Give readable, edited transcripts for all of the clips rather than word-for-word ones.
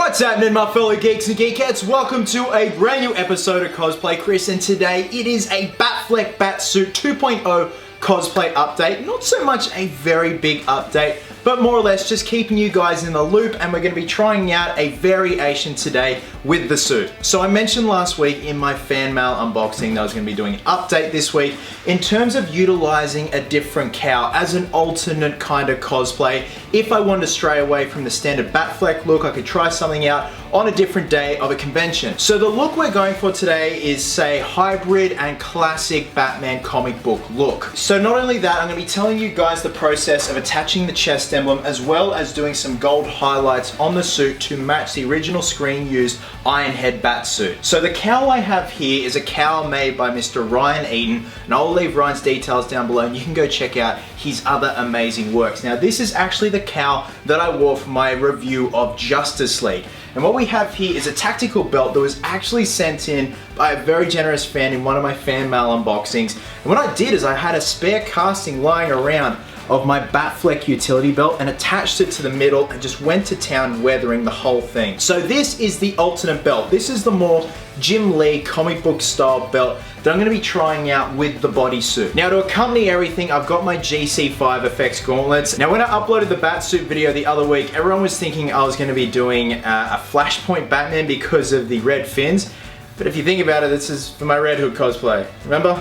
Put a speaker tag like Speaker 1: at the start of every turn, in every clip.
Speaker 1: What's happening, my fellow geeks and geekettes? Welcome to a brand new episode of Cosplay Chris, and today it is a Batfleck Batsuit 2.0 cosplay update. Not so much a very big update, but more or less just keeping you guys in the loop, and we're going to be trying out a variation today with the suit. So I mentioned last week in my fan mail unboxing that I was going to be doing an update this week in terms of utilizing a different cowl as an alternate kind of cosplay. If I wanted to stray away from the standard Batfleck look, I could try something out on a different day of a convention. So the look we're going for today is, say, hybrid and classic Batman comic book look. So not only that, I'm going to be telling you guys the process of attaching the chest emblem as well as doing some gold highlights on the suit to match the original screen used Ironhead Batsuit. So the cowl I have here is a cowl made by Mr. Ryan Eaton, and I'll leave Ryan's details down below and you can go check out his other amazing works. Now this is actually the cowl that I wore for my review of Justice League. And what we have here is a tactical belt that was actually sent in by a very generous fan in one of my fan mail unboxings. And what I did is I had a spare casting lying around of my Batfleck utility belt and attached it to the middle and just went to town weathering the whole thing. So this is the alternate belt. This is the more Jim Lee comic book style belt that I'm going to be trying out with the bodysuit. Now to accompany everything, I've got my GC5 effects gauntlets. Now when I uploaded the Batsuit video the other week, everyone was thinking I was going to be doing a Flashpoint Batman because of the red fins. But if you think about it, this is for my Red Hood cosplay. Remember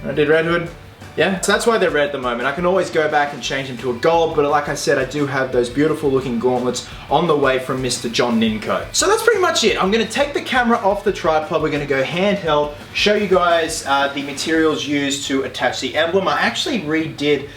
Speaker 1: when I did Red Hood? Yeah, so that's why they're red at the moment. I can always go back and change them to a gold, but like I said, I do have those beautiful looking gauntlets on the way from Mr. John Ninko. So that's pretty much it. I'm gonna take the camera off the tripod, we're gonna go handheld, show you guys the materials used to attach the emblem. I actually redid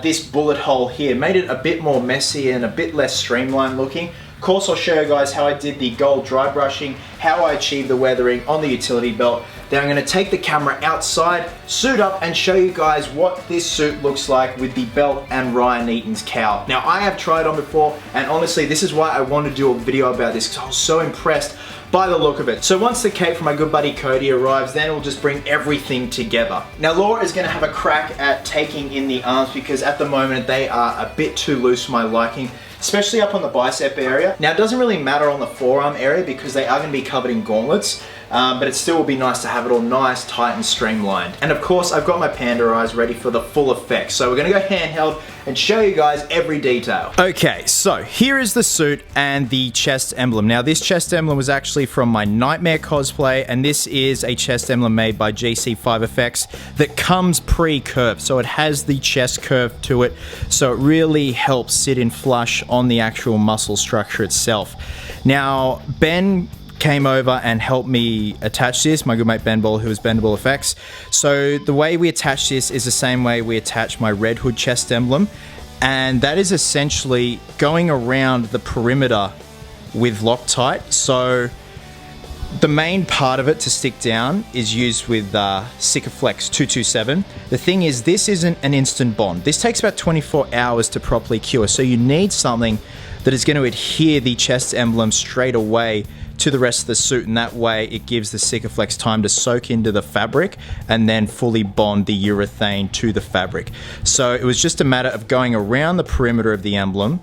Speaker 1: this bullet hole here, made it a bit more messy and a bit less streamlined looking. Of course, I'll show you guys how I did the gold dry brushing, how I achieved the weathering on the utility belt. Then I'm going to take the camera outside, suit up, and show you guys what this suit looks like with the belt and Ryan Eaton's cowl. Now, I have tried on before, and honestly, this is why I wanted to do a video about this, because I was so impressed by the look of it. So once the cape from my good buddy Cody arrives, then we'll just bring everything together. Now Laura is going to have a crack at taking in the arms because at the moment they are a bit too loose for my liking, especially up on the bicep area. Now it doesn't really matter on the forearm area because they are going to be covered in gauntlets, but it still will be nice to have it all nice, tight and streamlined. And of course I've got my panda eyes ready for the full effect. So we're going to go handheld and show you guys every detail. Okay, so here is the suit and the chest emblem. Now this chest emblem was actually from my Nightmare cosplay, and this is a chest emblem made by GC5 Effects that comes pre-curved. So it has the chest curve to it, so it really helps sit in flush on the actual muscle structure itself. Now Ben came over and helped me attach this, my good mate Ben Ball, who is Bendable Effects. So the way we attach this is the same way we attach my Red Hood chest emblem, and that is essentially going around the perimeter with Loctite. So the main part of it to stick down is used with Sikaflex 227. The thing is, this isn't an instant bond. This takes about 24 hours to properly cure, so you need something that is going to adhere the chest emblem straight away to the rest of the suit, and that way it gives the Sikaflex time to soak into the fabric and then fully bond the urethane to the fabric. So it was just a matter of going around the perimeter of the emblem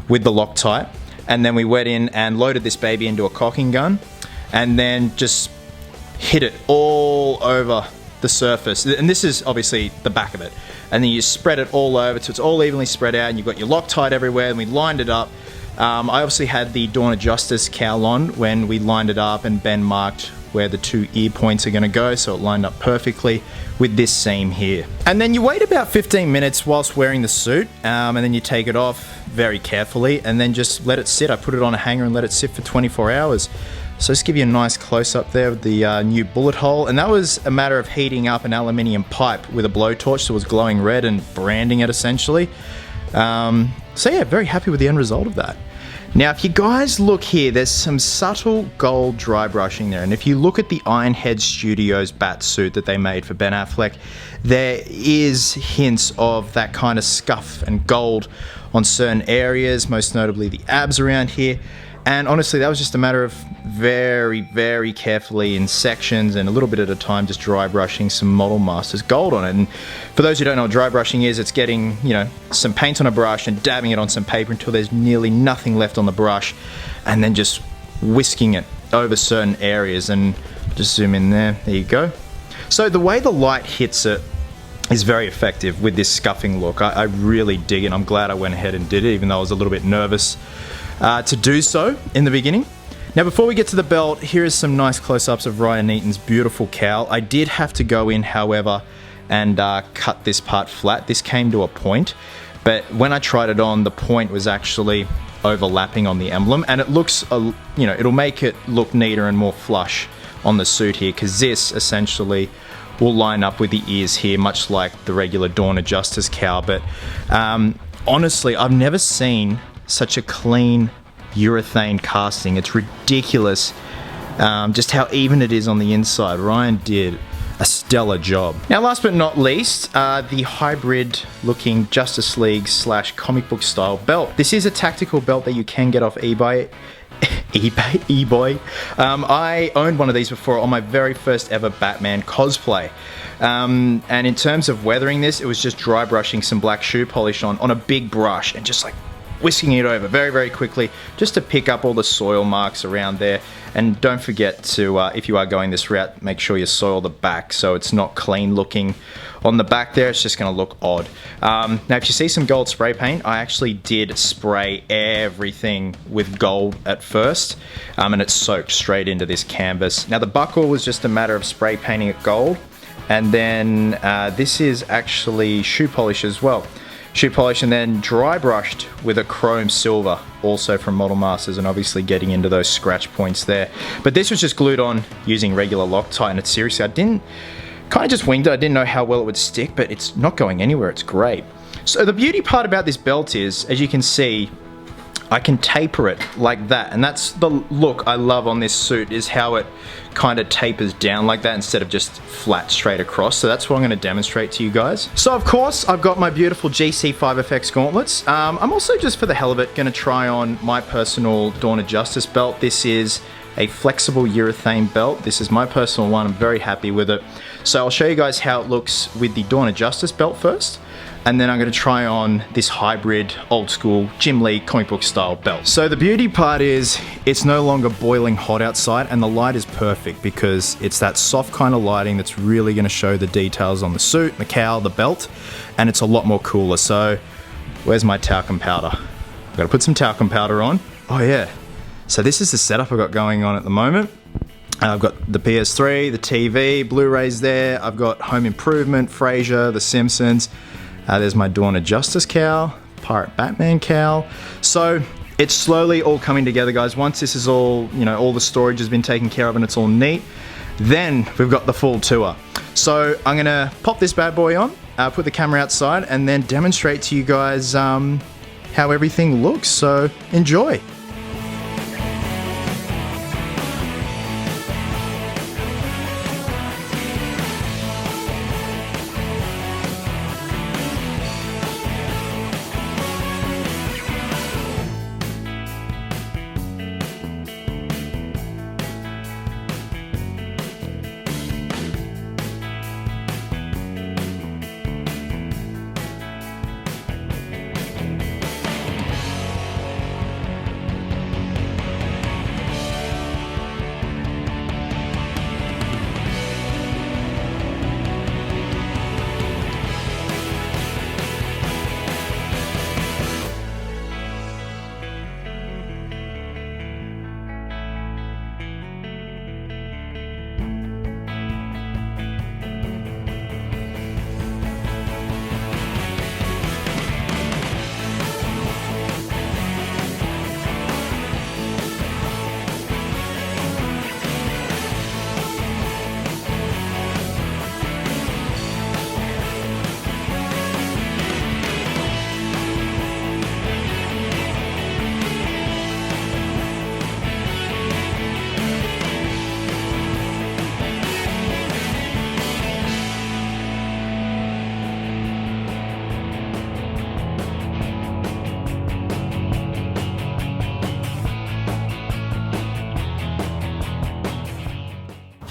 Speaker 1: with the Loctite, and then we went in and loaded this baby into a cocking gun and then just hit it all over the surface. And this is obviously the back of it. And then you spread it all over so it's all evenly spread out, and you've got your Loctite everywhere, and we lined it up. I obviously had the Dawn of Justice cowl on when we lined it up, and Ben marked where the two ear points are going to go, so it lined up perfectly with this seam here. And then you wait about 15 minutes whilst wearing the suit, and then you take it off very carefully and then just let it sit. I put it on a hanger and let it sit for 24 hours. So just give you a nice close-up there with the new bullet hole, and that was a matter of heating up an aluminium pipe with a blowtorch that was glowing red and branding it essentially. So yeah, very happy with the end result of that. Now if you guys look here, there's some subtle gold dry brushing there, and if you look at the Ironhead Studios Batsuit that they made for Ben Affleck, there is hints of that kind of scuff and gold on certain areas, most notably the abs around here. And honestly, that was just a matter of very carefully in sections and a little bit at a time just dry brushing some Model Masters gold on it. And for those who don't know what dry brushing is, it's getting, you know, some paint on a brush and dabbing it on some paper until there's nearly nothing left on the brush, and then just whisking it over certain areas, and just zoom in there you go. So the way the light hits it is very effective with this scuffing look. I really dig it. I'm glad I went ahead and did it, even though I was a little bit nervous to do so in the beginning. Now before we get to the belt, here is some nice close-ups of Ryan Eaton's beautiful cowl. I did have to go in, however, and cut this part flat. This came to a point, but when I tried it on, the point was actually overlapping on the emblem, and it looks, you know, it'll make it look neater and more flush on the suit here, because this essentially will line up with the ears here, much like the regular Dawn of Justice cowl. But honestly, I've never seen such a clean urethane casting. It's ridiculous just how even it is on the inside. Ryan did a stellar job. Now last but not least, the hybrid looking Justice League / comic book style belt. This is a tactical belt that you can get off eBay. I owned one of these before on my very first ever Batman cosplay. And in terms of weathering this, it was just dry brushing some black shoe polish on a big brush and just like whisking it over very, very quickly just to pick up all the soil marks around there. And don't forget to, if you are going this route, make sure you soil the back so it's not clean looking on the back there. It's just going to look odd. Now if you see some gold spray paint, I actually did spray everything with gold at first, and it soaked straight into this canvas. Now the buckle was just a matter of spray painting it gold, and then this is actually shoe polish as well. Shoe polish, and then dry brushed with a chrome silver, also from Model Masters, and obviously getting into those scratch points there. But this was just glued on using regular Loctite, and it's seriously, kind of just winged it. I didn't know how well it would stick, but it's not going anywhere. It's great. So the beauty part about this belt is, as you can see, I can taper it like that, and that's the look I love on this suit, is how it kind of tapers down like that instead of just flat straight across. So that's what I'm going to demonstrate to you guys. So of course I've got my beautiful GC5FX gauntlets. I'm also, just for the hell of it, going to try on my personal Dawn of Justice belt. This is a flexible urethane belt. This is my personal one. I'm very happy with it. So I'll show you guys how it looks with the Dawn of Justice belt first, and then I'm going to try on this hybrid old school Jim Lee comic book style belt. So the beauty part is it's no longer boiling hot outside, and the light is perfect because it's that soft kind of lighting that's really going to show the details on the suit, the cowl, the belt, and it's a lot more cooler. So where's my talcum powder? I've got to put some talcum powder on. Oh yeah. So this is the setup I've got going on at the moment. I've got the PS3, the TV, Blu-rays there. I've got Home Improvement, Frasier, The Simpsons. There's my Dawn of Justice cowl, Pirate Batman cowl. So it's slowly all coming together, guys. Once this is all, you know, all the storage has been taken care of and it's all neat, then we've got the full tour. So I'm gonna pop this bad boy on, put the camera outside, and then demonstrate to you guys how everything looks. So enjoy.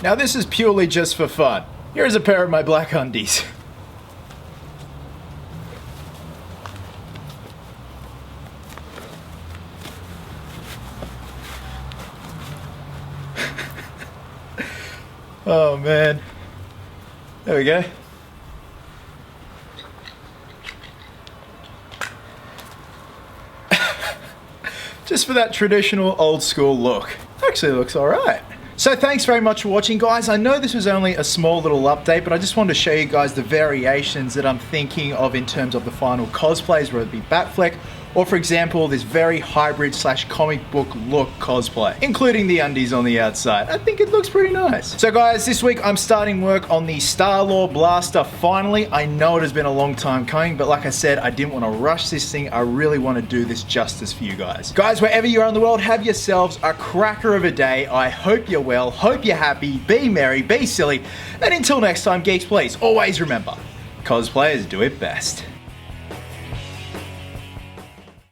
Speaker 1: Now this is purely just for fun. Here's a pair of my black undies. Oh man. There we go. Just for that traditional old school look. Actually looks alright. So thanks very much for watching, guys. I know this was only a small little update, but I just wanted to show you guys the variations that I'm thinking of in terms of the final cosplays, whether it be Batfleck, or for example, this very hybrid / comic book look cosplay, including the undies on the outside. I think it looks pretty nice. So guys, this week I'm starting work on the Star-Lord Blaster finally. I know it has been a long time coming, but like I said, I didn't want to rush this thing. I really want to do this justice for you guys. Guys, wherever you are in the world, have yourselves a cracker of a day. I hope you're well, hope you're happy, be merry, be silly, and until next time, geeks, please always remember, cosplayers do it best.